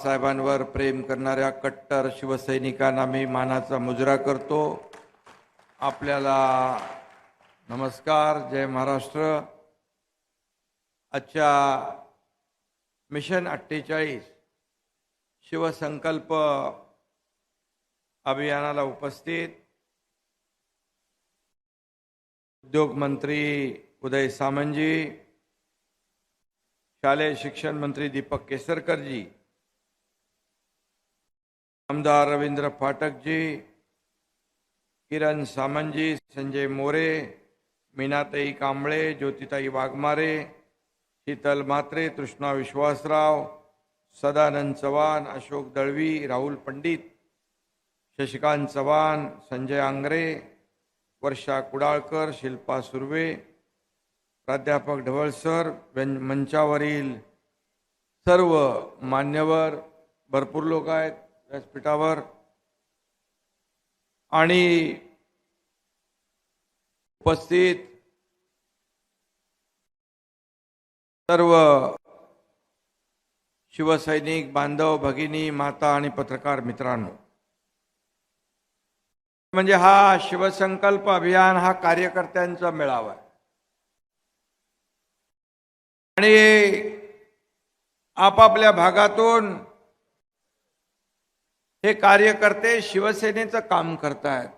साहेबांवर प्रेम करणाऱ्या कट्टर शिवसैनिकांना मी मानाचा मुजरा करतो। आपल्याला नमस्कार, जय महाराष्ट्र। आजच्या मिशन 48 शिवसंकल्प अभियानाला उपस्थित उद्योग मंत्री उदय सामंतजी, शालेय शिक्षण मंत्री दीपक केसरकर जी, आमदार रवींद्र फाटक जी, किरण सामंत जी, संजय मोरे, मीनाताई कांबळे, ज्योतिताई वाघमारे, शीतल म्हात्रे, तृष्णा विश्वासराव, सदानंद चव्हाण, अशोक दळवी, राहुल पंडित, शशिकांत चव्हाण, संजय आंग्रे, वर्षा कुडाळकर, शिल्पा सुर्वे, प्राध्यापक ढवळ सर, मंचावरील सर्व मान्यवर, भरपूर लोक आहेत व्यासपीठावर, आणि उपस्थित सर्व शिवसैनिक बांधव, भगिनी, माता आणि पत्रकार मित्रांनो, म्हणजे हा शिवसंकल्प अभियान हा कार्यकर्त्यांचा मेळावा आहे आणि आपापल्या भागातून हे कार्यकर्ते शिवसेनेचं काम करतायत।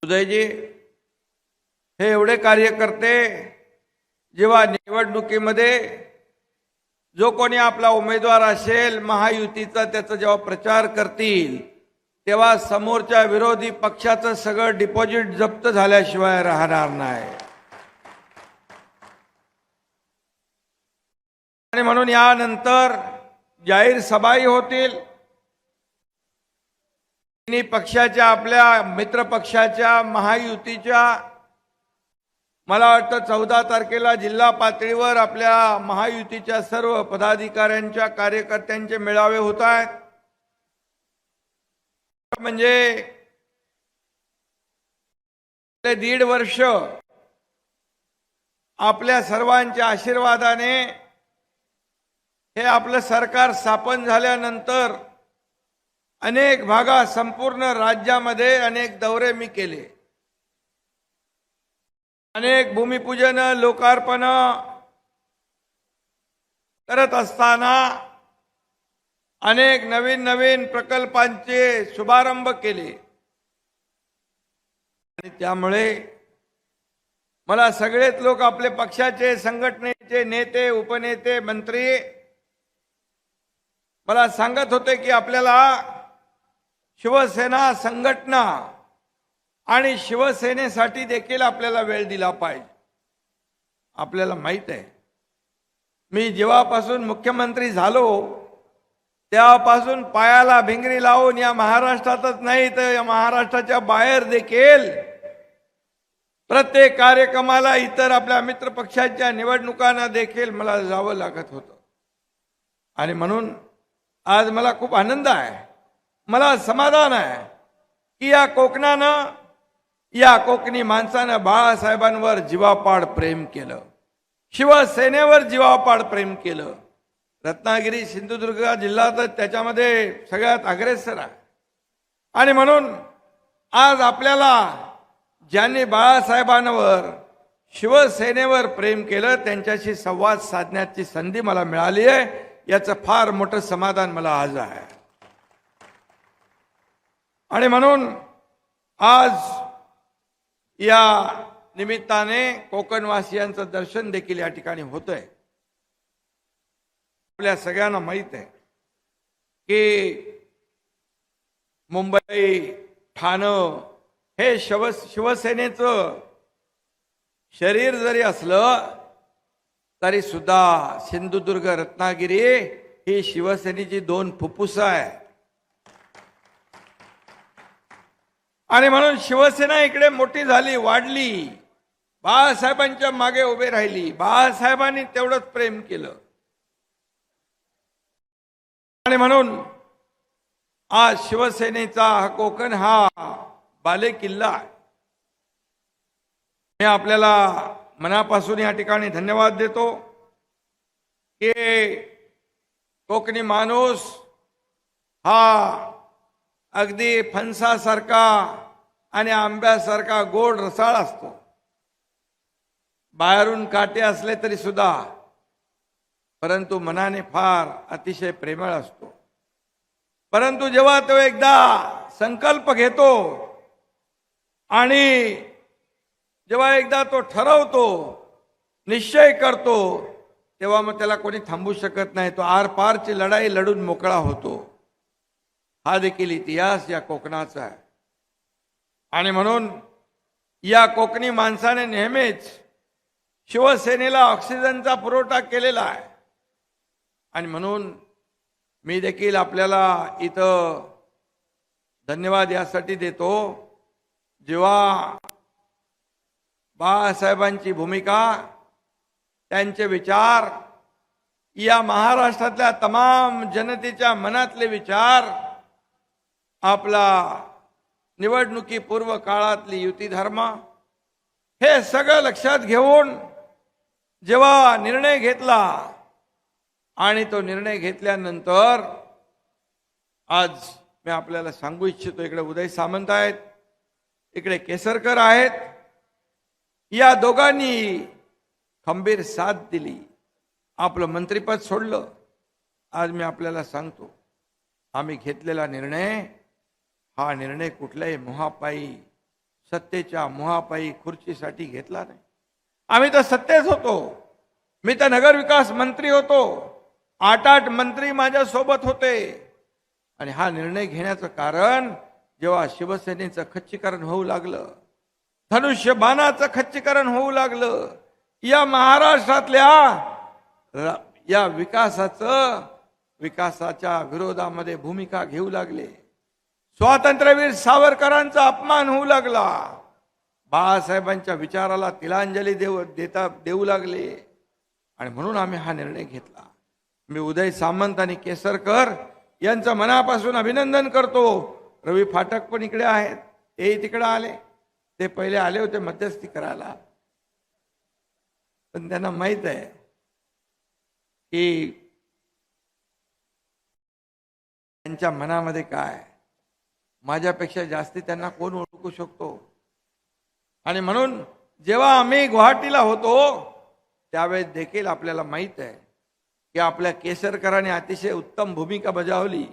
उदयजी, हे एवढे कार्यकर्ते जेव्हा निवडणुकीमध्ये जो कोणी आपला उमेदवार असेल महायुतीचा, त्याचा जेव्हा प्रचार करतील तेव्हा समोरच्या विरोधी पक्षाचं सगळं डिपॉझिट जप्त झाल्याशिवाय राहणार नाही। आणि म्हणून यानंतर जाहीर सभाही होतील। तिन्ही पक्षाच्या, आपल्या मित्र पक्षाच्या, महायुतीच्या, मला वाटतं 14 तारखेला जिल्हा पातळीवर आपल्या महायुतीच्या सर्व पदाधिकाऱ्यांच्या, कार्यकर्त्यांचे मेळावे होत आहेत। म्हणजे 1.5 वर्ष आपल्या सर्वांच्या आशीर्वादाने हे आपलं सरकार स्थापन झाल्यानंतर अनेक भागात, संपूर्ण राज्यामध्ये अनेक दौरे मी केले, अनेक भूमिपूजन, लोकार्पण करत असताना अनेक नवीन नवीन प्रकल्पांचे शुभारंभ केले। आणि त्यामुळे मला सगळेच लोक, आपले पक्षाचे, संघटनेचे नेते, उपनेते, मंत्री मला सांगत होते की आपल्याला शिवसेना संघटना आणि शिवसेनेसाठी देखील आपल्याला वेळ दिला पाहिजे। आपल्याला माहित आहे, मी जेव्हापासून मुख्यमंत्री झालो तेव्हापासून पायाला भिंगरी लावून या महाराष्ट्रातच नाही तर या महाराष्ट्राच्या बाहेर देखील प्रत्येक कार्यक्रमाला, इतर आपल्या मित्र पक्षाच्या निवडणुकांना देखील मला जावं लागत होतं। आणि म्हणून आज मला खूप आनंद आहे, मला समाधान आहे की या कोकणानं, या कोकणी माणसानं बाळासाहेबांवर जीवापाड प्रेम केलं, शिवसेनेवर जीवापाड प्रेम केलं। रत्नागिरी, सिंधुदुर्ग जिल्हा तर त्याच्यामध्ये सगळ्यात अग्रेसर आहे। आणि म्हणून आज आपल्याला ज्यांनी बाळासाहेबांवर, शिवसेनेवर प्रेम केलं त्यांच्याशी संवाद साधण्याची संधी मला मिळाली आहे, याचं फार मोठं समाधान मला आज आहे। आणि म्हणून आज या निमित्ताने कोकणवासियांचं दर्शन देखील या ठिकाणी होतंय। आपल्या सगळ्यांना माहित आहे की मुंबई, ठाणे हे शिवसेनेचं शरीर जरी असलं तरी सुद्धा सिंधुदुर्ग, रत्नागिरी ही शिवसेनेची 2 फुफ्फुस आहे। आणि म्हणून शिवसेना इकडे मोठी झाली, वाढली, बाळासाहेबांच्या मागे उभे राहिली, बाळासाहेबांनी तेवढंच प्रेम केलं। आणि म्हणून आज शिवसेनेचा हा कोकण हा बालेकिल्ला आहे। मी आपल्याला मनापासून या ठिकाणी धन्यवाद देतो की कोकणी माणूस हा अगदी फणसासारखा आणि आंब्यासारखा गोड रसाळ असतो. बाहेरून काटे असले तरी सुद्धा, परंतु मनाने फार अतिशय प्रेमळ असतो. परंतु जेव्हा तो एकदा संकल्प घेतो आणि जेव्हा एकदा तो ठरवतो, निश्चय करतो, तेव्हा मग त्याला कोणी थांबू शकत नाही. तो आरपारची लढाई लढून मोकळा होतो. हा देखील इतिहास या कोकणाचा आहे. आणि म्हणून या कोकणी माणसाने नेहमीच शिवसेनेला ऑक्सिजनचा पुरवठा केलेला आहे. आणि म्हणून मी देखील आपल्याला इथं धन्यवाद यासाठी देतो, जेव्हा बाळासाहेबांची भूमिका, त्यांचे विचार, या महाराष्ट्रातल्या तमाम जनतेच्या मनातले विचार, आपला निवडणुकीपूर्व काळातली युती धर्म, हे सगळं लक्षात घेऊन जेव्हा निर्णय घेतला, आणि तो निर्णय घेतल्यानंतर आज मी आपल्याला सांगू इच्छितो, इकडे उदय सामंत आहेत, इकडे केसरकर आहेत, या दोघांनी खंबीर साथ दिली, आपलं मंत्रिपद सोडलं. आज मी आपल्याला सांगतो, आम्ही घेतलेला निर्णय हा निर्णय कुठल्याही मोहापायी, सत्तेच्या मोहापायी खुर्चीसाठी घेतला नाही. आम्ही तर सत्तेत होतो. मी तर नगरविकास मंत्री होतो. 8 मंत्री माझ्या सोबत होते. आणि हा निर्णय घेण्याचं कारण, जेव्हा शिवसेनेचं खच्चीकरण होऊ लागलं, धनुष्यबाणाचं खच्चीकरण होऊ लागलं, या महाराष्ट्रातल्या या विकासाच्या विरोधामध्ये भूमिका घेऊ लागले, स्वातंत्र्यवीर सावरकरांचा अपमान होऊ लागला, बाळासाहेबांच्या विचाराला तिलांजली देऊ लागले. आणि म्हणून आम्ही हा निर्णय घेतला. मी उदय सामंत आणि केसरकर यांचं मनापासून अभिनंदन करतो. रवी फाटक पण इकडे आहेत, तेही तिकडे आले. ते पहिले आले होते मध्यस्थी करायला, पण त्यांना माहित आहे की त्यांच्या मनामध्ये काय, माझ्यापेक्षा जास्ती त्यांना कोण ओळखू शकतो. आणि म्हणून जेव्हा आम्ही गुवाहाटीला होतो, त्यावेळेस देखील आपल्याला माहित आहे की आपल्या केसरकरांनी अतिशय उत्तम भूमिका बजावली.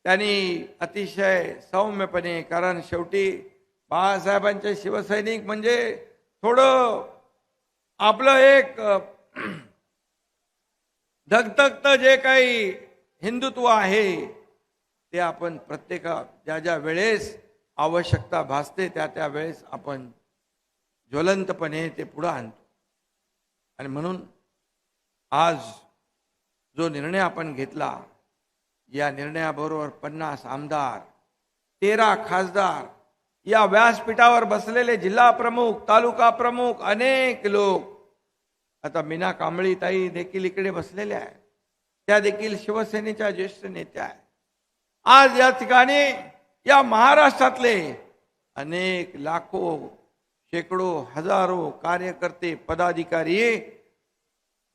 त्यांनी अतिशय सौम्यपणे, कारण शेवटी बाळासाहेबांचे शिवसैनिक म्हणजे थोडं आपलं एक धगधगतं जे काही हिंदुत्व आहे, ते आपण ज्या ज्या वेळेस आवश्यकता भासते त्या वेळेस आपण ज्वलंतपणे ते पुढे आणतो. आणि म्हणून आज जो निर्णय आपण घेतला, या निर्णयाबरोबर 50 आमदार, 13 खासदार, या व्यासपीठावर बसलेले जिल्हा प्रमुख, तालुका प्रमुख, अनेक लोक, आता मीना कांबळी ताई देखील इकडे बसलेल्या आहेत, त्या देखील शिवसेनेच्या ज्येष्ठ नेत्या आहेत. आज या ठिकाणी या महाराष्ट्रातले अनेक लाखो, शेकडो, हजारो कार्यकर्ते, पदाधिकारी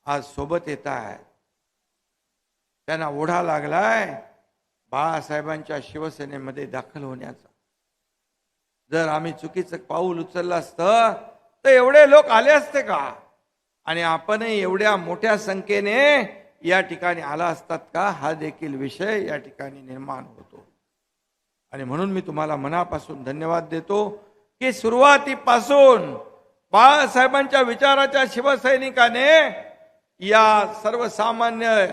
आज सोबत येत आहेत. त्यांना ओढा लागलाय बाळासाहेबांच्या शिवसेनेमध्ये दाखल होण्याचा. जर आम्ही चुकीचं पाऊल उचललं असतं तर एवढे लोक आले असते का? आणि आपणही एवढ्या मोठ्या संख्येने या ठिकाणी आला असतात का? हा देखील विषय या ठिकाणी निर्माण होतो. आणि म्हणून मी तुम्हाला मनापासून धन्यवाद देतो की सुरुवातीपासून बाळासाहेबांच्या विचाराच्या शिवसैनिकाने या सर्वसामान्य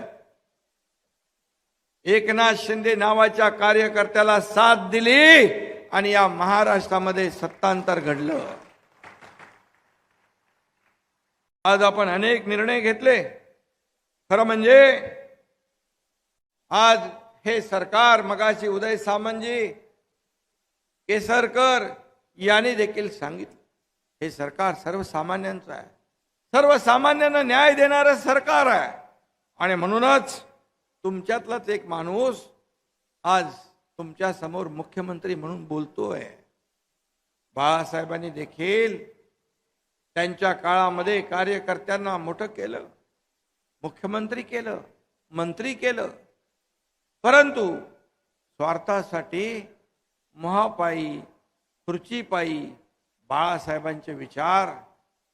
एकनाथ शिंदे नावाच्या कार्यकर्त्याला साथ दिली आणि या महाराष्ट्रामध्ये सत्तांतर घडलं. आज आपण अनेक निर्णय घेतले. खरं म्हणजे आज हे सरकार, मगाशी उदय सामंतजी, केसरकर यांनी देखील सांगितलं, हे सरकार सर्वसामान्यांचं आहे, सर्वसामान्यांना न्याय देणारं सरकार आहे. आणि म्हणूनच तुमच्यातलाच एक माणूस आज तुमच्या समोर मुख्यमंत्री म्हणून बोलतोय. बाळासाहेबांनी देखील त्यांच्या काळामध्ये कार्यकर्त्यांना मोठं केलं, मुख्यमंत्री केलं, मंत्री केलं, परंतु स्वार्थासाठी महापायी खुर्चीपायी बाळासाहेबांचे विचार,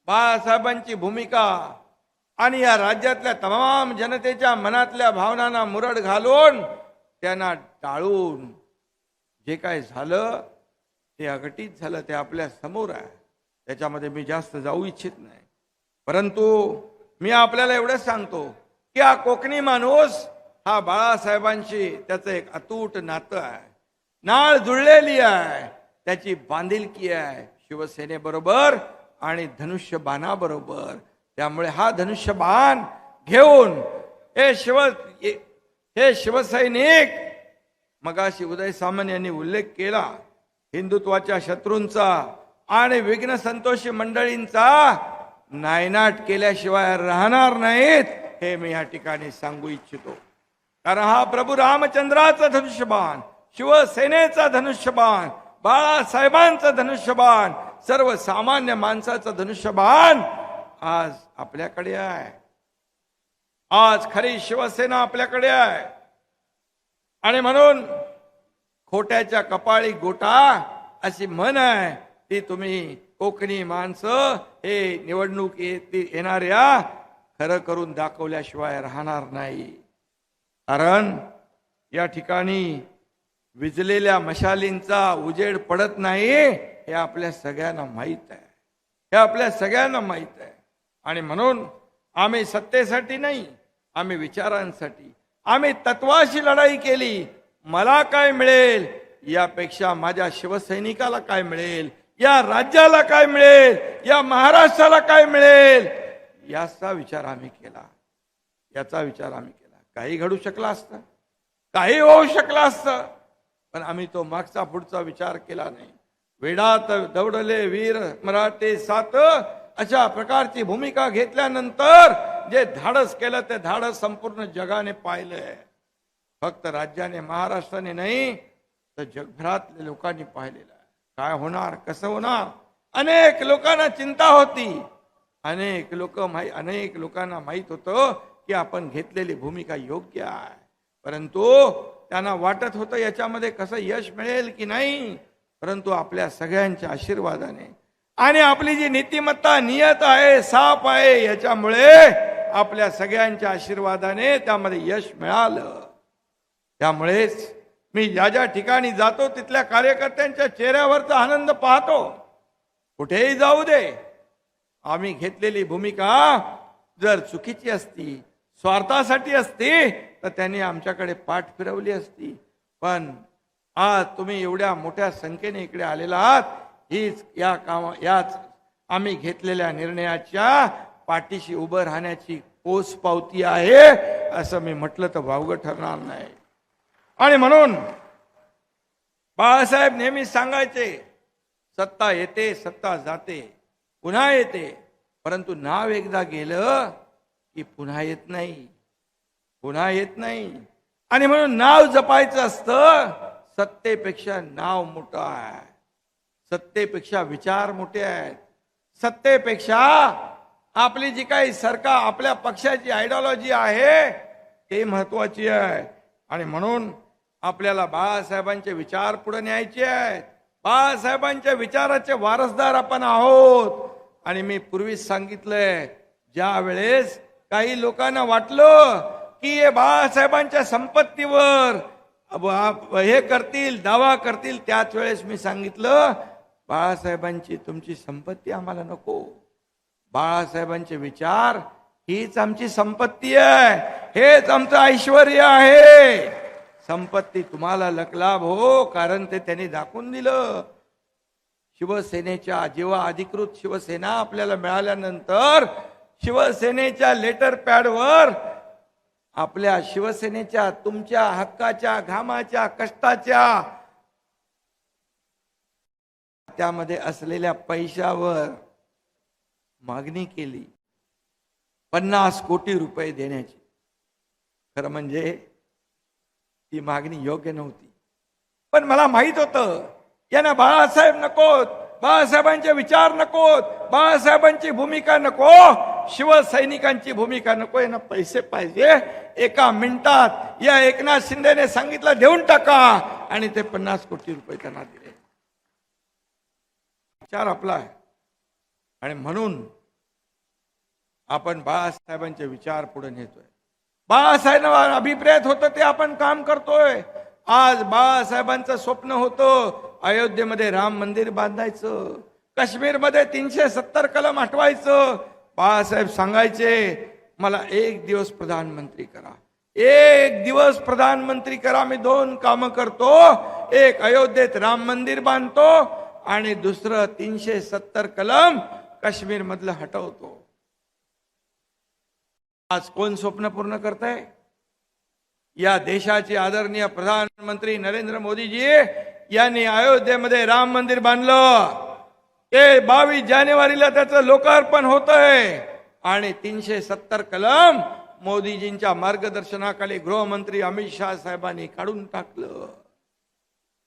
बाळासाहेबांची भूमिका आणि या राज्यातल्या तमाम जनतेच्या मनातल्या भावनांना मुरड घालून त्यांना टाळून जे काय झालं ते अघटित झालं, ते आपल्या समोर आहे. त्याच्यामध्ये मी जास्त जाऊ इच्छित नाही, परंतु मी आपल्याला एवढंच सांगतो की हा कोकणी माणूस हा बाळासाहेबांशी त्याचं एक अतूट नातं आहे, नाळ जुळलेली आहे, त्याची बांधिलकी आहे शिवसेनेबरोबर आणि धनुष्यबाणाबरोबर. त्यामुळे हा धनुष्यबाण घेऊन हे शिवसैनिक, मगाशी उदय सामंत यांनी उल्लेख केला, हिंदुत्वाच्या शत्रूंचा आणि विघ्न संतोषी मंडळींचा नायनाट केल्याशिवाय राहणार नाहीत, हे मी या ठिकाणी सांगू इच्छितो. कारण हा प्रभू रामचंद्राचा धनुष्यबाण, शिवसेनेचा धनुष्यबाण, बाळासाहेबांचं धनुष्यबाण, सर्वसामान्य माणसाचं धनुष्यबाण आज आपल्याकडे आहे. आज खरी शिवसेना आपल्याकडे आहे. आणि म्हणून खोट्याच्या कपाळी गोटा अशी म्हण आहे, ती तुम्ही कोकणी माणसं हे निवडणूक येणाऱ्या खरं करून दाखवल्याशिवाय राहणार नाही. कारण या ठिकाणी विजलेल्या मशालींचा उजेड पडत नाही, हे आपल्या सगळ्यांना माहीत आहे, हे आपल्या सगळ्यांना माहीत आहे. आणि म्हणून आम्ही सत्तेसाठी नाही, आम्ही विचारांसाठी, आम्ही तत्वाशी लढाई केली. मला काय मिळेल यापेक्षा माझ्या शिवसैनिकाला काय मिळेल, या राज्याला काय मिळेल, या महाराष्ट्राला काय मिळेल, याचा विचार आम्ही केला, याचा विचार आम्ही केला. काही घडू शकलं असतं, काही होऊ शकलं असतं, पण आम्ही तो मागचा पुढचा विचार केला नाही. वेडात दौडले वीर मराठे सात, अशा प्रकारची भूमिका घेतल्यानंतर जे धाडस केलं ते धाडस संपूर्ण जगाने पाहिलंय. फक्त राज्याने, महाराष्ट्राने नाही तर जगभरातल्या लोकांनी पाहिलेलं आहे. काय होणार, कसं होणार, अनेक लोकांना चिंता होती, अनेक लोकांना माहित होतं की आपण घेतलेली भूमिका योग्य आहे, परंतु त्यांना वाटत होतं याच्यामध्ये कसं यश मिळेल की नाही. परंतु आपल्या सगळ्यांच्या आशीर्वादाने आणि आपली जी नीतिमत्ता, नियत आहे, साफ आहे, याच्यामुळे आपल्या सगळ्यांच्या आशीर्वादाने त्यामध्ये यश मिळालं. त्यामुळेच मी ज्या ज्या ठिकाणी जातो तिथल्या कार्यकर्त्यांच्या चेहऱ्यावरचा आनंद पाहतो. कुठेही जाऊ दे, आम्ही घेतलेली भूमिका जर चुकीची असती, स्वार्थासाठी असती, तर त्यांनी आमच्याकडे पाठ फिरवली असती. पण आज तुम्ही एवढ्या मोठ्या संख्येने इकडे आलेला आहात, हीच याच आम्ही घेतलेल्या निर्णयाच्या पाठीशी उभं राहण्याची पोचपावती आहे, असं मी म्हटलं तर वावगं ठरणार नाही. आणि म्हणून बाळासाहेब नेहमी सांगायचे, सत्ता येते, सत्ता जाते, पुन्हा येते, परंतु नाव एकदा गेलं की पुन्हा येत नाही, पुन्हा येत नाही. आणि म्हणून नाव जपायचं असतं. सत्तेपेक्षा नाव मोठं आहे, सत्तेपेक्षा विचार मोठे आहेत, सत्तेपेक्षा आपली जी काही सरकार, आपल्या पक्षाची आयडिओलॉजी आहे ते महत्वाची आहे. आणि म्हणून आपल्याला बाळासाहेबांचे विचार पुढे न्यायचे आहेत. बाळासाहेबांच्या विचाराचे वारसदार आपण आहोत. आणि मी पूर्वीच सांगितलंय, ज्या वेळेस काही लोकांना वाटलं की हे बाळासाहेबांच्या संपत्तीवर हे करतील, दावा करतील, त्याच वेळेस मी सांगितलं, बाळासाहेबांची तुमची संपत्ती आम्हाला नको, बाळासाहेबांचे विचार हीच आमची संपत्ती आहे, हेच आमचं ऐश्वर्य आहे. संपत्ती तुम्हाला लकलाभ हो, कारण ते त्यांनी दाखवून दिलं. शिवसेनेच्या जेव्हा अधिकृत शिवसेना आपल्याला मिळाल्यानंतर शिवसेनेच्या लेटर पॅडवर आपल्या शिवसेनेच्या, तुमच्या हक्काच्या, घामाच्या, कष्टाच्या, त्यामध्ये असलेल्या पैशावर मागणी केली 50 कोटी रुपये देण्याची. खरं म्हणजे ती मागणी योग्य नव्हती, पण मला माहित होतं यांना बाळासाहेब नकोत, बाळासाहेबांचे विचार नकोत, बाळासाहेबांची भूमिका नको, शिवसैनिकांची भूमिका नकोय ना पैसे पाहिजे. एका मिनिटात या एकनाथ शिंदेने सांगितलं देऊन टाका आणि ते 50 कोटी रुपये त्यांना दिले. विचार आपला आहे. आणि म्हणून आपण बाळासाहेबांचे विचार पुढे नेतोय. बाळासाहेब अभिप्रेत होतं ते आपण काम करतोय. आज बाळासाहेबांचं स्वप्न होतं अयोध्येमध्ये राम मंदिर बांधायचं, काश्मीरमध्ये 370 कलम हटवायचं. बाळासाहेब सांगायचे मला 1 दिवस प्रधानमंत्री करा, 1 दिवस प्रधानमंत्री करा. मी 2 कामं करतो. एक अयोध्येत राम मंदिर बांधतो आणि दुसरं 370 कलम काश्मीर मधलं हटवतो. आज कोण स्वप्न पूर्ण करताय? या देशाचे आदरणीय प्रधानमंत्री नरेंद्र मोदीजी यांनी अयोध्येमध्ये राम मंदिर बांधलं. ते 22 जानेवारीला त्याचं लोकार्पण होतंय आणि 370 कलम मोदीजींच्या मार्गदर्शनाखाली गृहमंत्री अमित शाह साहेबांनी काढून टाकलं.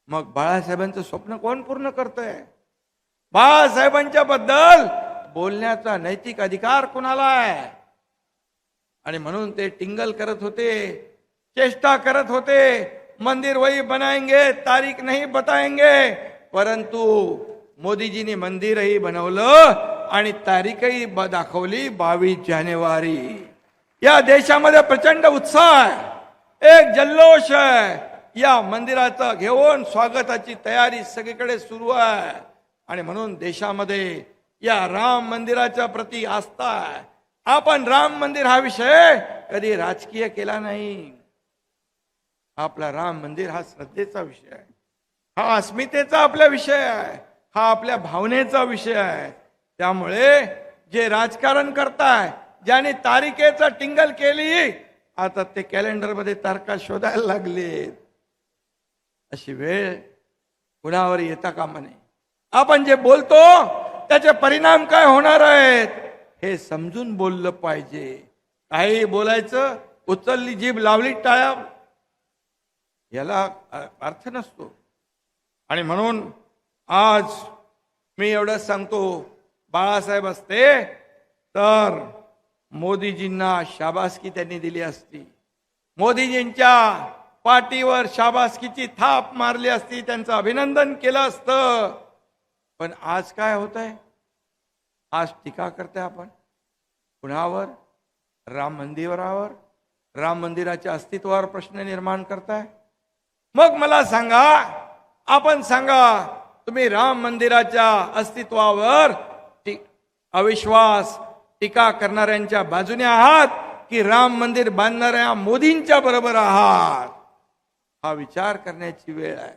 मग बाळासाहेबांचं स्वप्न कोण पूर्ण करतंय? बाळासाहेबांच्या बद्दल बोलण्याचा नैतिक अधिकार कुणाला आहे? आणि म्हणून ते टिंगल करत होते, चेष्टा करत होते. मंदिर वही बनाएंगे, तारीख नहीं बताएंगे. परंतु मोदीजींनी मंदिरही बनवलं आणि तारीखही दाखवली 22 जानेवारी. या देशामध्ये प्रचंड उत्साह आहे, एक जल्लोष आहे. या मंदिराचा घेऊन स्वागताची तयारी सगळीकडे सुरू आहे. आणि म्हणून देशामध्ये या राम मंदिराच्या प्रति आस्था आहे. आपण राम मंदिर हा विषय कधी राजकीय केला नाही. आपला राम मंदिर हा श्रद्धेचा विषय आहे, हा अस्मितेचा आपला विषय आहे, हा आपल्या भावनेचा विषय आहे. त्यामुळे जे राजकारण करताय, ज्याने तारिकेचा टिंगल केली, आता ते कॅलेंडरमध्ये तारखा शोधायला लागले. अशी वेळ कुणावर येता कामा नये. आपण जे बोलतो त्याचे परिणाम काय होणार आहेत हे समजून बोललं पाहिजे. काही बोलायचं, उचलली जीभ लावली टाळ्या, याला अर्थ नसतो. आणि म्हणून आज मी एवढंच सांगतो, बाळासाहेब असते तर मोदीजींना शाबासकी त्यांनी दिली असती. मोदीजींच्या पाठीवर शाबासकीची थाप मारली असती, त्यांचं अभिनंदन केलं असतं. पण आज काय होत आहे? आज टीका करते आपण कुणावर? राम मंदिरावर, राम मंदिराच्या अस्तित्वावर प्रश्न निर्माण करताय. मग मला सांगा, आपण सांगा, तुम्ही राम मंदिराच्या अस्तित्वावर अविश्वास टीका करणाऱ्यांच्या बाजूने आहात की राम मंदिर बांधणाऱ्या मोदींच्या बरोबर आहात? हा विचार करण्याची वेळ आहे.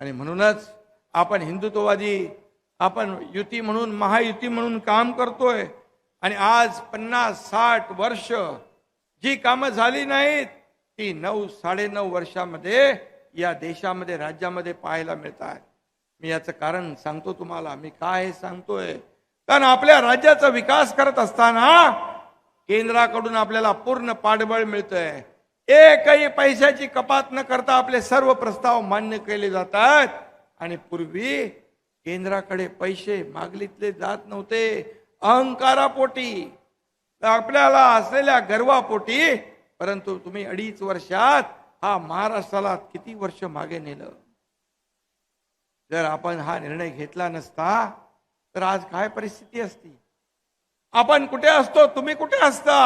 आणि म्हणूनच आपण हिंदुत्ववादी, आपण युती म्हणून, महायुती म्हणून काम करतोय. आणि आज 50-60 वर्ष जी कामं झाली नाहीत ती 9-9.5 वर्षामध्ये या देशामध्ये, राज्यामध्ये पाहायला मिळतात. मी याचं कारण सांगतो तुम्हाला. मी काय हे सांगतोय कारण आपल्या राज्याचा विकास करत असताना केंद्राकडून आपल्याला पूर्ण पाठबळ मिळतंय. एकही पैशाची कपात न करता आपले सर्व प्रस्ताव मान्य केले जातात. आणि पूर्वी केंद्राकडे पैसे मागलितले जात नव्हते, अहंकारापोटी, आपल्याला असलेल्या गर्वापोटी. परंतु तुम्ही 2.5 वर्षात हा महाराष्ट्राला किती वर्ष मागे नेलं. जर आपण हा निर्णय घेतला नसता तर आज काय परिस्थिती असती? आपण कुठे असतो, तुम्ही कुठे असता?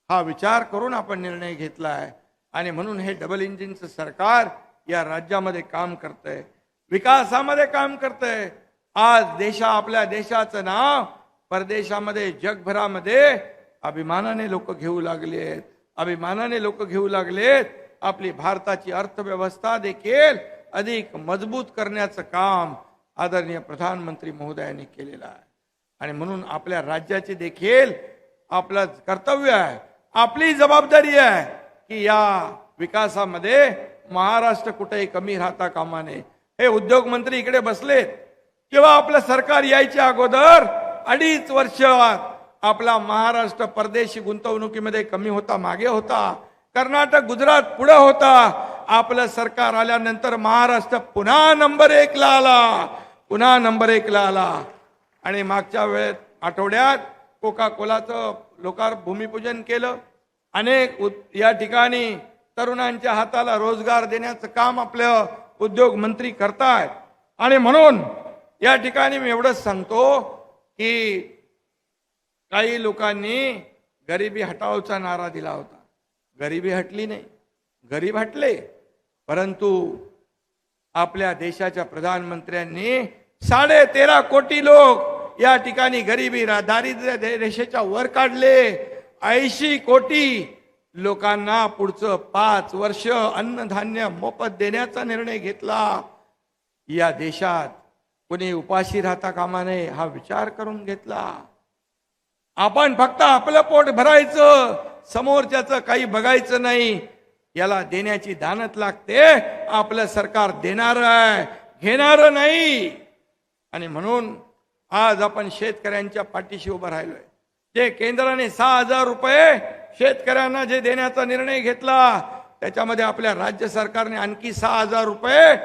हा विचार करून आपण निर्णय घेतलाय. आणि म्हणून हे डबल इंजिनचं सरकार या राज्यामध्ये काम करतंय, विकासामध्ये काम करतंय. आज आपल्या देशाचं नाव परदेशामध्ये, जगभरामध्ये अभिमानाने लोक घेऊ लागलेत, अभिमानाने लोक घेऊ लागलेत. आपली भारताची अर्थव्यवस्था देखील अधिक मजबूत करण्याचं काम आदरणीय प्रधानमंत्री महोदयांनी केलेलं आहे. आणि म्हणून आपल्या राज्याचे देखील आपलं कर्तव्य आहे, आपली जबाबदारी आहे की या विकासामध्ये महाराष्ट्र कुठेही कमी राहता कामा नये. हे उद्योग मंत्री इकडे बसलेत, किंवा आपलं सरकार यायच्या अगोदर 2.5 वर्षात आपला महाराष्ट्र परदेशी गुंतवणुकीमध्ये कमी होता, मागे होता. कर्नाटक, गुजरात पुढे होता. आपलं सरकार आल्यानंतर महाराष्ट्र पुन्हा नंबर 1 ला आला, पुन्हा नंबर 1 ला आला. आणि मागच्या आठवड्यात कोका कोलाचं भूमिपूजन केलं. अनेक या ठिकाणी तरुणांच्या हाताला रोजगार देण्याचं काम आपलं उद्योग मंत्री करतायत. आणि म्हणून या ठिकाणी मी एवढंच सांगतो की काही लोकांनी गरिबी हटावचा नारा दिला होता. गरिबी हटली नाही, गरीब हटले. परंतु आपल्या देशाच्या प्रधानमंत्र्यांनी 13.5 कोटी लोक या ठिकाणी गरिबी दारिद्र्य रेषेच्या वर काढले. 80 कोटी लोकांना पुढचं 5 वर्ष अन्नधान्य मोफत देण्याचा निर्णय घेतला. या देशात कोणी उपाशी राहता कामा नये हा विचार करून घेतला. आपण फक्त आपलं पोट भरायचं, समोरच्याचं काही बघायचं नाही. याला देण्याची दानत लागते. आपलं सरकार देणार आहे, घेणार नाही. आणि म्हणून आज आपण शेतकऱ्यांच्या पाठीशी उभं राहिलोय. जे केंद्राने 6,000 रुपये शेतकऱ्यांना जे देण्याचा निर्णय घेतला, त्याच्यामध्ये आपल्या राज्य सरकारने आणखी 6,000 रुपये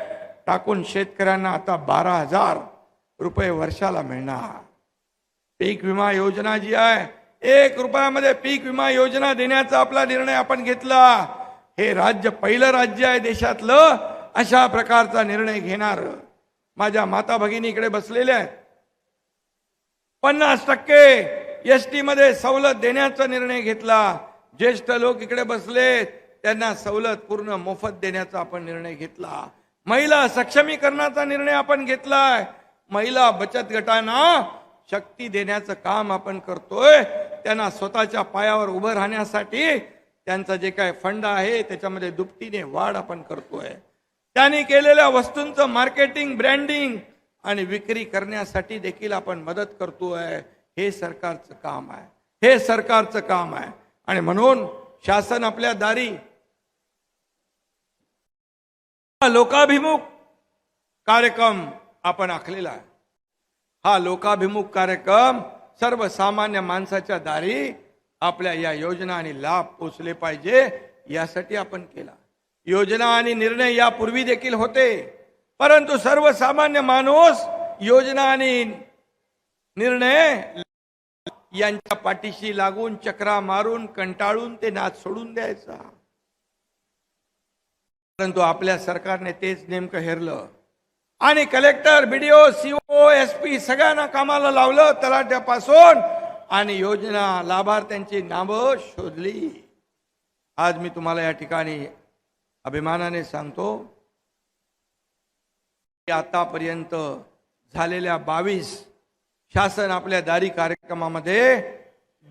टाकून शेतकऱ्यांना आता 12,000 रुपये वर्षाला मिळणार. पीक विमा योजना जी आहे, 1 रुपयामध्ये पीक विमा योजना देण्याचा आपला निर्णय आपण घेतला. हे राज्य पहिलं राज्य आहे देशातलं अशा प्रकारचा निर्णय घेणार. माझ्या माता भगिनी इकडे बसलेल्या आहेत. 50% एसटी मध्ये सवलत देण्याचा निर्णय घेतला. ज्येष्ठ लोक इकडे बसलेत, त्यांना सवलत पूर्ण मोफत देण्याचा आपण निर्णय घेतला. महिला सक्षमीकरणाचा निर्णय आपण घेतलाय. महिला बचत गटांना शक्ती देण्याचं काम आपण करतोय. त्यांना स्वतःच्या पायावर उभं राहण्यासाठी त्यांचा जे काय फंड आहे त्याच्यामध्ये दुपटीने वाढ आपण करतोय. त्यांनी केलेल्या वस्तूंचं मार्केटिंग, ब्रँडिंग आणि विक्री करण्यासाठी देखील आपण मदत करतोय. हे सरकारचं काम आहे, हे सरकारचं काम आहे. आणि म्हणून शासन आपल्या दारी लोकाभिमुख कार्यक्रम आपण आखलेला आहे. हा लोकाभिमुख कार्यक्रम सर्वसामान्य माणसाच्या दारी आपल्या या योजना आणि लाभ पोचले पाहिजे यासाठी आपण केला. योजना आणि निर्णय यापूर्वी देखील होते, परंतु सर्वसामान्य माणूस योजना आणि निर्णय यांच्या पाठीशी लागून चक्रा मारून कंटाळून ते नाच सोडून द्यायचा. परंतु आपल्या सरकारने तेच नेमकं हेरलं आणि कलेक्टर, बीडीओ, सीओ, एसपी सगळ्यांना कामाला लावलं, तलाट्यापासून, आणि योजना लाभार्थ्यांची नावं शोधली. आज मी तुम्हाला या ठिकाणी अभिमानाने सांगतो की आतापर्यंत झालेल्या 22 शासन आपल्या दारी कार्यक्रमामध्ये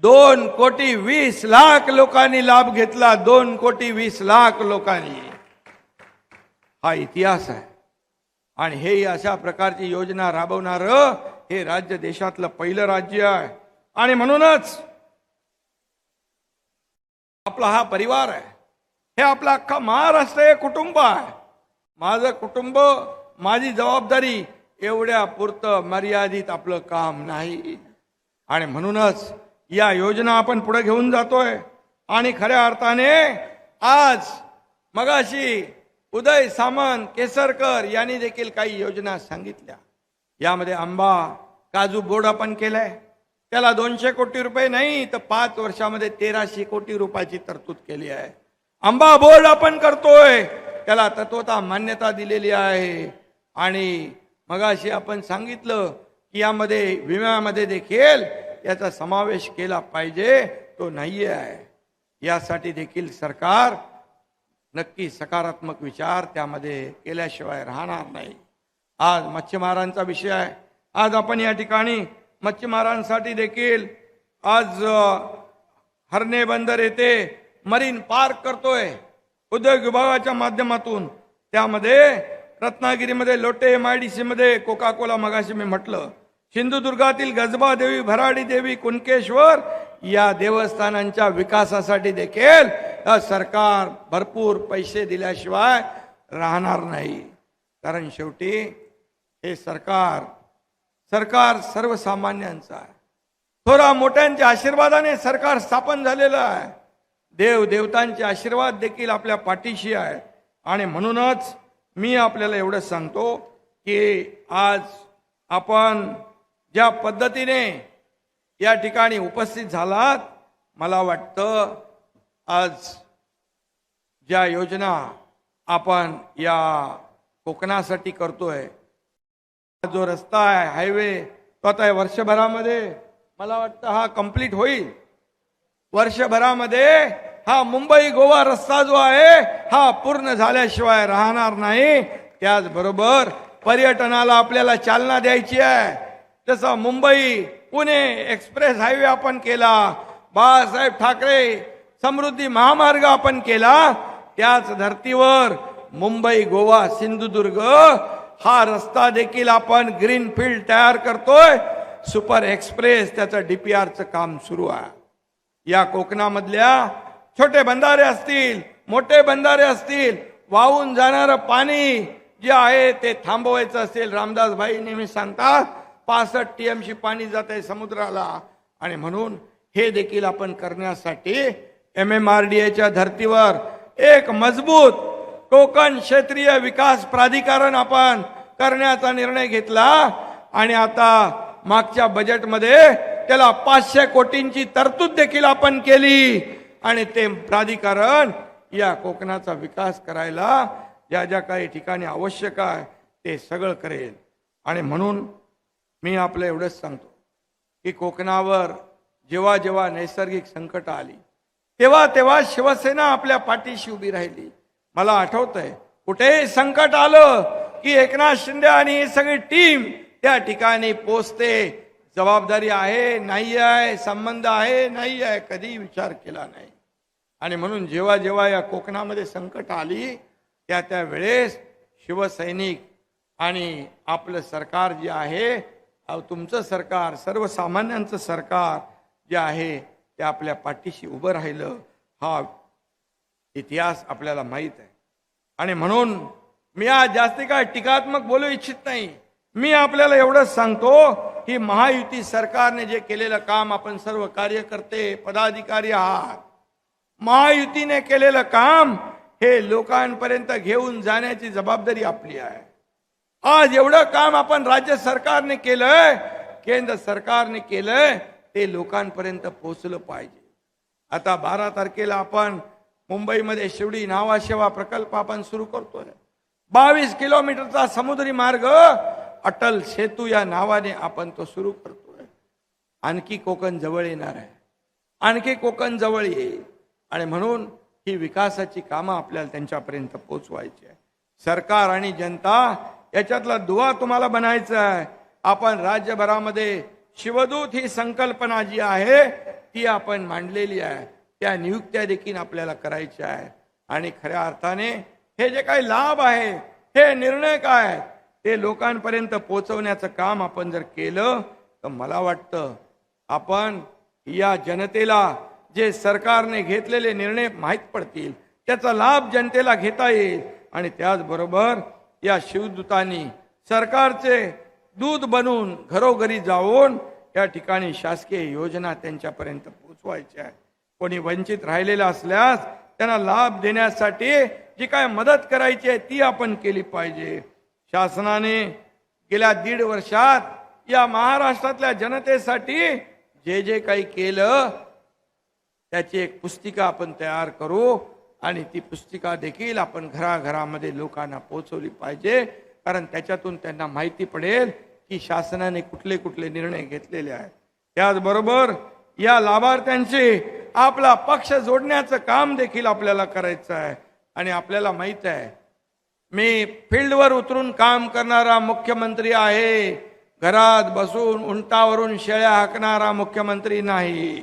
2,20,00,000 लोकांनी लाभ घेतला. 2,20,00,000 लोकांनी. हा इतिहास आहे. आणि हे अशा प्रकारची योजना राबवणार हे राज्य देशातलं पहिलं राज्य आहे. आणि म्हणूनच आपला हा परिवार आहे, हे आपला अख्खा महाराष्ट्र हे कुटुंब आहे. माझं कुटुंब, माझी जबाबदारी एवढ्या पुरतं मर्यादित आपलं काम नाही. आणि म्हणूनच या योजना आपण पुढे घेऊन जातोय. आणि खऱ्या अर्थाने आज मगाशी उदय सामंत, केसरकर यांनी देखील काही योजना सांगितल्या. यामध्ये आंबा काजू बोर्ड आपण केलाय. त्याला 200 कोटी रुपये नाही तर 5 वर्षामध्ये 1300 कोटी रुपयाची तरतूद केली आहे. आंबा बोर्ड आपण करतोय, त्याला तत्वता मान्यता दिलेली आहे. आणि मगाशी आपण सांगितलं की यामध्ये विम्यामध्ये देखील याचा समावेश केला पाहिजे, तो नाही आहे. यासाठी देखील सरकार नक्की सकारात्मक विचार त्यामध्ये केल्याशिवाय राहणार नाही. आज मच्छीमारांचा विषय आहे. आज आपण या ठिकाणी मच्छीमारांसाठी देखील आज हरणे बंदर येथे मरीन पार्क करतोय उद्योग विभागाच्या माध्यमातून. त्यामध्ये रत्नागिरीमध्ये लोटे, MIDC मध्ये कोका कोला, मगाशी मी म्हटलं, सिंधुदुर्गातील गजबा देवी, भराडी देवी, कुणकेश्वर या देवस्थानांच्या विकासासाठी देखील सरकार भरपूर पैसे दिल्याशिवाय राहणार नाही. कारण शेवटी हे सरकार सर्वसामान्यांचं आहे. थोरा मोठ्यांच्या आशीर्वादाने सरकार स्थापन झालेलं आहे. देव देवतांचे आशीर्वाद देखील आपल्या पाठीशी आहे. आणि म्हणूनच मी आपल्याला एवढं सांगतो की आज आपण ज्या पद्धतीने या ठिकाणी उपस्थित झालात. मला वाटतं आज ज्या योजना आपण या कोकणासाठी करतोय, जो रस्ता आहे, हायवे, तो आता वर्षभरामध्ये मला वाटतं हा कंप्लीट होईल. वर्षभरामध्ये हा मुंबई गोवा रस्ता जो आहे हा पूर्ण झाल्याशिवाय राहणार नाही. त्याचबरोबर पर्यटनाला आपल्याला चालना द्यायची आहे. जसं मुंबई पुणे एक्सप्रेस हायवे आपण केला, बाळासाहेब ठाकरे समृद्धी महामार्ग आपण केला, त्याच धर्तीवर मुंबई गोवा सिंधुदुर्ग हा रस्ता देखील आपण ग्रीनफील्ड तयार करतोय. सुपर एक्सप्रेस त्याचं डीपीआरचं काम सुरू आहे. या कोकणामधल्या छोटे बंधारे असतील, मोठे बंधारे असतील, वाहून जाणारं पाणी जे आहे ते थांबवायचं असेल. रामदास भाई नेहमी सांगतात 65 TMC पाणी जात आहे समुद्राला, आणि म्हणून हे देखील आपण करण्यासाठी MMRDAच्या धर्तीवर एक मजबूत कोकण क्षेत्रीय विकास प्राधिकरण आपण करण्याचा निर्णय घेतला. आणि आता मागच्या बजेटमध्ये त्याला 500 कोटींची तरतूद देखील आपण केली. आणि ते प्राधिकरण या कोकणाचा विकास करायला ज्या ज्या काही ठिकाणी आवश्यक आहे ते सगळं करेल. आणि म्हणून मी आपलं एवढंच सांगतो की कोकणावर जेव्हा जेव्हा नैसर्गिक संकट आली तेव्हा तेव्हा शिवसेना आपल्या पाठीशी उभी राहिली. मला आठवतंय कुठेही संकट आलं की एकनाथ शिंदे आणि ही सगळी टीम त्या ठिकाणी पोचते. जबाबदारी आहे नाही आहे, संबंध आहे नाही आहे, कधी विचार केला नाही. आणि म्हणून जेव्हा जेव्हा या कोकणामध्ये संकट आली त्या त्या वेळेस शिवसैनिक आणि आपलं सरकार जे आहे, तुमचं सरकार, सर्वसामान्यांचं सरकार जे आहे ते आपल्या पाठीशी उभं राहिलं. हा इतिहास आपल्याला माहीत आहे. आणि म्हणून मी आज जास्ती काय टीकात्मक बोलू इच्छित नाही. मी आपल्याला एवढंच सांगतो की महायुती सरकारने जे केलेलं काम, आपण सर्व कार्यकर्ते पदाधिकारी आहात, महायुतीने केलेलं काम हे लोकांपर्यंत घेऊन जाण्याची जबाबदारी आपली आहे. आज एवढं काम आपण राज्य सरकारने केलंय, केंद्र सरकारने केलंय, ते लोकांपर्यंत पोहोचलं पाहिजे. आता 12 तारखेला आपण मुंबईमध्ये शिवडी नावाशेवा प्रकल्प आपण सुरू करतोय. 22 किलोमीटरचा समुद्री मार्ग अटल सेतू या नावाने आपण तो सुरू करतोय. आणखी कोकण जवळ येणार आहे, आणखी कोकण जवळ येईल. आणि म्हणून ही विकासाची कामं आपल्याला त्यांच्यापर्यंत पोहोचवायची आहे. सरकार आणि जनता याच्यातला दुवा तुम्हाला बनायचा आहे. आपण राज्यभरामध्ये शिवदूत ही संकल्पना जी आहे ती आपण मांडलेली आहे. त्या नियुक्त्या देखील आपल्याला करायच्या आहे. आणि खऱ्या अर्थाने हे जे काही लाभ आहे, हे निर्णय काय ते लोकांपर्यंत पोहोचवण्याचं काम आपण जर केलं तर मला वाटतं आपण या जनतेला जे सरकारने घेतलेले निर्णय माहीत पडतील, त्याचा लाभ जनतेला घेता येईल. आणि त्याचबरोबर या शिवदूतांनी सरकारचे दूत बनून घरोघरी जाऊन या ठिकाणी शासकीय योजना त्यांच्यापर्यंत पोहोचवायच्या आहे. कोणी वंचित राहिलेला असल्यास त्यांना लाभ देण्यासाठी जी काय मदत करायची आहे ती आपण केली पाहिजे. शासनाने गेल्या 1.5 वर्षात या महाराष्ट्रातल्या जनतेसाठी जे जे काही केलं त्याची एक पुस्तिका आपण तयार करू. आणि ती पुस्तिका देखील आपण घराघरामध्ये लोकांना पोहोचवली पाहिजे. कारण त्याच्यातून त्यांना माहिती पडेल की शासनाने कुठले कुठले निर्णय घेतलेले आहेत. त्याचबरोबर या लाभार्थ्यांशी आपला पक्ष जोडण्याचं काम देखील आपल्याला करायचं आहे. आणि आपल्याला माहित आहे मी फील्डवर उतरून काम करणारा मुख्यमंत्री आहे, घरात बसून उंटावरून शेळ्या हाकणारा मुख्यमंत्री नाही.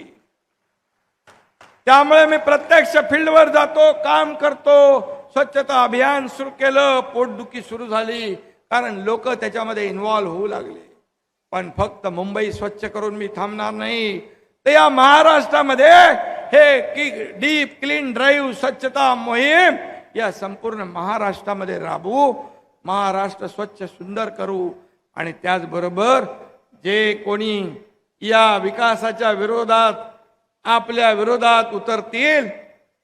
त्यामुळे मी प्रत्यक्ष फील्डवर जातो, काम करतो. स्वच्छता अभियान सुरू केलं, पोटदुखी सुरू झाली, कारण लोक त्याच्यामध्ये इन्व्हॉल्व होऊ लागले. पण फक्त मुंबई स्वच्छ करून मी थांबणार नाही. तर या महाराष्ट्रामध्ये हे डीप क्लीन ड्राईव्ह स्वच्छता मोहीम या संपूर्ण महाराष्ट्रामध्ये राबवू, महाराष्ट्र स्वच्छ सुंदर करू. आणि त्याचबरोबर जे कोणी या विकासाच्या विरोधात आपल्या विरोधात उतरतील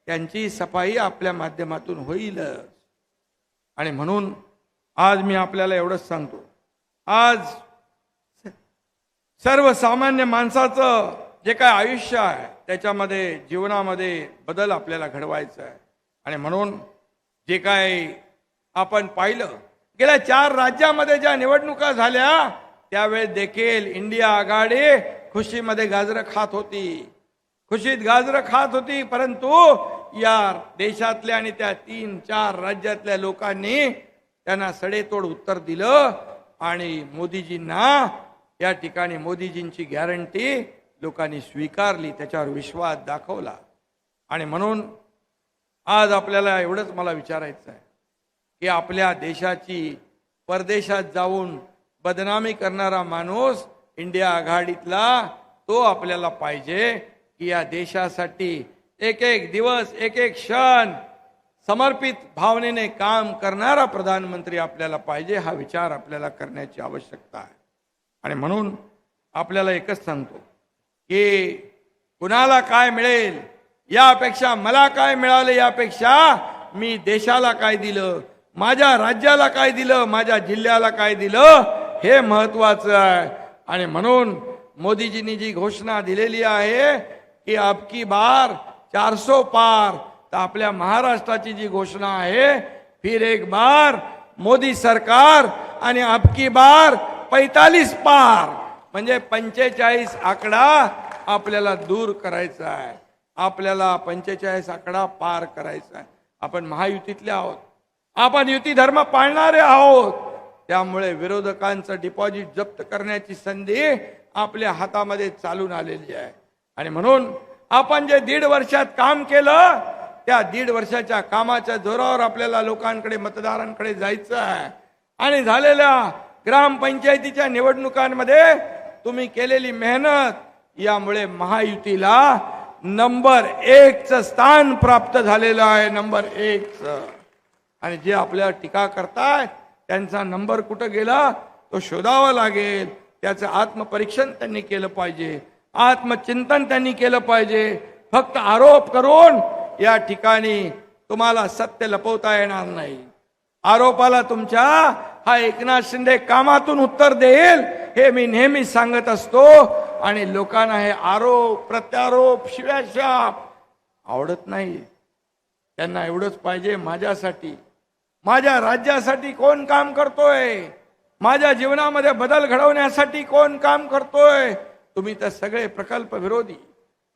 त्यांची सफाई आपल्या माध्यमातून होईल. आणि म्हणून आज मी आपल्याला एवढंच सांगतो, आज सर्वसामान्य माणसाचं जे काय आयुष्य आहे त्याच्यामध्ये जीवनामध्ये बदल आपल्याला घडवायचा आहे. आणि म्हणून जे काय आपण पाहिलं गेल्या 4 राज्यामध्ये ज्या निवडणुका झाल्या त्यावेळेस देखील इंडिया आघाडी खुशीमध्ये गाजरं खात होती, खुशीत गाजरं खात होती. परंतु या देशातल्या आणि त्या 3-4 राज्यातल्या लोकांनी त्यांना सडेतोड उत्तर दिलं आणि मोदीजींना या ठिकाणी मोदीजींची गॅरंटी लोकांनी स्वीकारली, त्याच्यावर विश्वास दाखवला. आणि म्हणून आज आपल्याला एवढंच मला विचारायचं आहे की आपल्या देशाची परदेशात जाऊन बदनामी करणारा माणूस इंडिया आघाडीतला तो आपल्याला पाहिजे की या देशासाठी एक एक दिवस एक एक क्षण समर्पित भावनेने काम करणारा प्रधानमंत्री आपल्याला पाहिजे. हा विचार आपल्याला करण्याची आवश्यकता आहे. आणि म्हणून आपल्याला एकच सांगतो की कुणाला काय मिळेल यापेक्षा मला काय मिळालं यापेक्षा मी देशाला काय दिलं, माझ्या राज्याला काय दिलं, माझ्या जिल्ह्याला काय दिलं हे महत्वाचं आहे. आणि म्हणून मोदीजींनी जी घोषणा दिलेली आहे की अब की बार 400 पार, तर आपल्या महाराष्ट्राची जी घोषणा आहे फिर एक बार मोदी सरकार आणि अब की बार 45 पार, म्हणजे 45 आकडा आपल्याला दूर करायचा आहे, आपल्याला 45 आकडा पार करायचा आहे. आपण महायुतीतले आहोत, आपण युती धर्म पाळणारे आहोत, त्यामुळे विरोधकांचं डिपॉझिट जप्त करण्याची संधी आपल्या हातामध्ये चालून आलेली आहे. आणि म्हणून आपण जे 1.5 वर्षात काम केलं त्या 1.5 वर्षाच्या कामाच्या जोरावर आपल्याला लोकांकडे मतदारांकडे जायचं आहे. आणि झालेल्या ग्रामपंचायतीच्या निवडणुकांमध्ये तुम्ही केलेली मेहनत यामुळे महायुतीला नंबर 1चं स्थान प्राप्त झालेलं आहे, नंबर 1चं. आणि जे आपल्याला टीका करतायत त्यांचा नंबर कुठं गेला तो शोधावा लागेल. त्याचं आत्मपरीक्षण त्यांनी केलं पाहिजे, आत्मचिंतन त्यांनी केलं पाहिजे. फक्त आरोप करून या ठिकाणी तुम्हाला सत्य लपवता येणार नाही. आरोपाला तुमच्या हा एकनाथ शिंदे कामातून उत्तर देईल हे मी नेहमी सांगत असतो. आणि लोकांना हे आरोप प्रत्यारोप शिव्याशाप आवडत नाही. त्यांना एवढंच पाहिजे माझ्यासाठी, माझ्या राज्यासाठी कोण काम करतोय, माझ्या जीवनामध्ये बदल घडवण्यासाठी कोण काम करतोय. तुम्ही तर सगळे प्रकल्प विरोधी,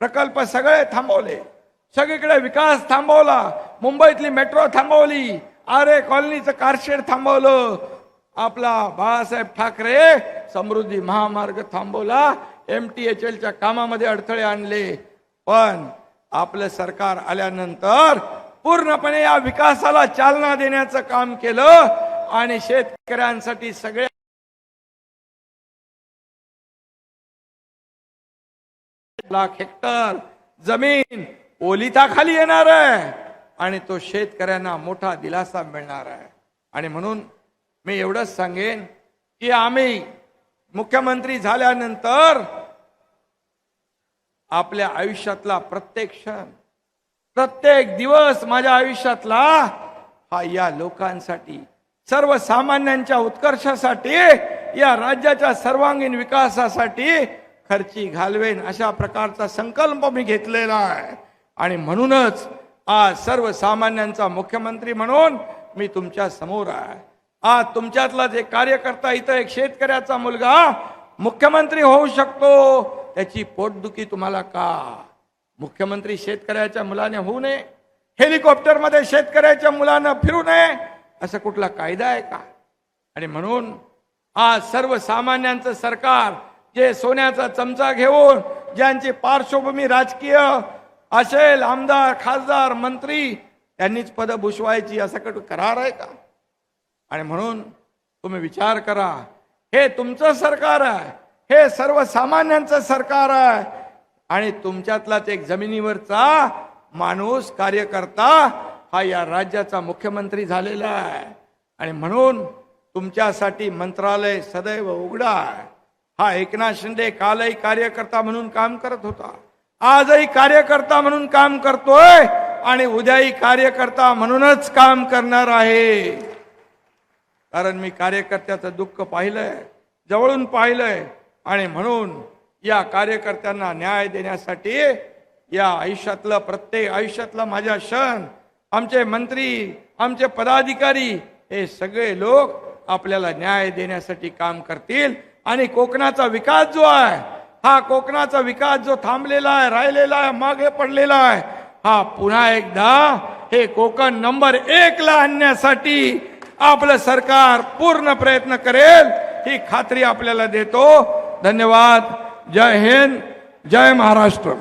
प्रकल्प सगळे थांबवले, सगळीकडे विकास थांबवला, मुंबईतली मेट्रो थांबवली, आरे कॉलनीचं कारशेड थांबवलं, आपला बाळासाहेब ठाकरे समृद्धी महामार्ग थांबवला, MTHLच्या कामामध्ये अडथळे आणले. पण आपलं सरकार आल्यानंतर पूर्णपणे या विकासाला चालना देण्याचं काम केलं आणि शेतकऱ्यांसाठी सगळ्या लाख हेक्टर जमीन ओलिताखाली येणार आहे आणि तो शेतकऱ्यांना मोठा दिलासा मिळणार आहे. आणि म्हणून मी एवढंच सांगेन की आम्ही मुख्यमंत्री झाल्यानंतर आपल्या आयुष्यातला प्रत्येक क्षण प्रत्येक दिवस माझ्या आयुष्यातला हा या लोकांसाठी, सर्वसामान्यांच्या उत्कर्षासाठी, या राज्याच्या सर्वांगीण विकासासाठी खर्ची घालवेन अशा प्रकारचा संकल्प मी घेतलेला आहे. आणि म्हणूनच आज सर्वसामान्यांचा मुख्यमंत्री म्हणून मी तुमच्या समोर आहे. आज तुमच्यातलाच एक कार्यकर्ता, इथं एक शेतकऱ्याचा मुलगा मुख्यमंत्री होऊ शकतो, त्याची पोटदुखी तुम्हाला का? मुख्यमंत्री शेतकऱ्याच्या मुलाने होऊ नये, हेलिकॉप्टरमध्ये शेतकऱ्याच्या मुलानं फिरू नये असा कुठला कायदा आहे का? आणि म्हणून आज सर्वसामान्यांचं सरकार जे सोन्याचा चमचा घेऊन ज्यांची पार्श्वभूमी राजकीय असेल, आमदार खासदार मंत्री त्यांनीच पद भूषवायची असा कुठं करार आहे का? आणि म्हणून तुम्ही विचार करा, हे तुमचं सरकार आहे, हे सर्वसामान्यांचं सरकार आहे आणि तुमच्यातलाच एक जमिनीवरचा माणूस कार्यकर्ता हा या राज्याचा मुख्यमंत्री झालेला आहे. आणि म्हणून तुमच्यासाठी मंत्रालय सदैव उघडा आहे. हा एकनाथ शिंदे कालही कार्यकर्ता म्हणून काम करत होता, आजही कार्यकर्ता म्हणून काम करतोय आणि उद्याही कार्यकर्ता म्हणूनच काम करणार आहे. कारण मी कार्यकर्त्याचं दुःख पाहिलंय, जवळून पाहिलंय. आणि म्हणून या कार्यकर्त्यांना न्याय देण्यासाठी या आयुष्यातलं प्रत्येक आयुष्यातला माझा क्षण, आमचे मंत्री, आमचे पदाधिकारी हे सगळे लोक आपल्याला न्याय देण्यासाठी काम करतील. आणि कोकणाचा विकास जो आहे, हा कोकणाचा विकास जो थांबलेला आहे, राहिलेला आहे, मागे पडलेला आहे, हा पुन्हा एकदा हे कोकण नंबर 1 ला आणण्यासाठी आपलं सरकार पूर्ण प्रयत्न करेल, ही खात्री आपल्याला देतो. धन्यवाद. जय हिंद, जय महाराष्ट्र.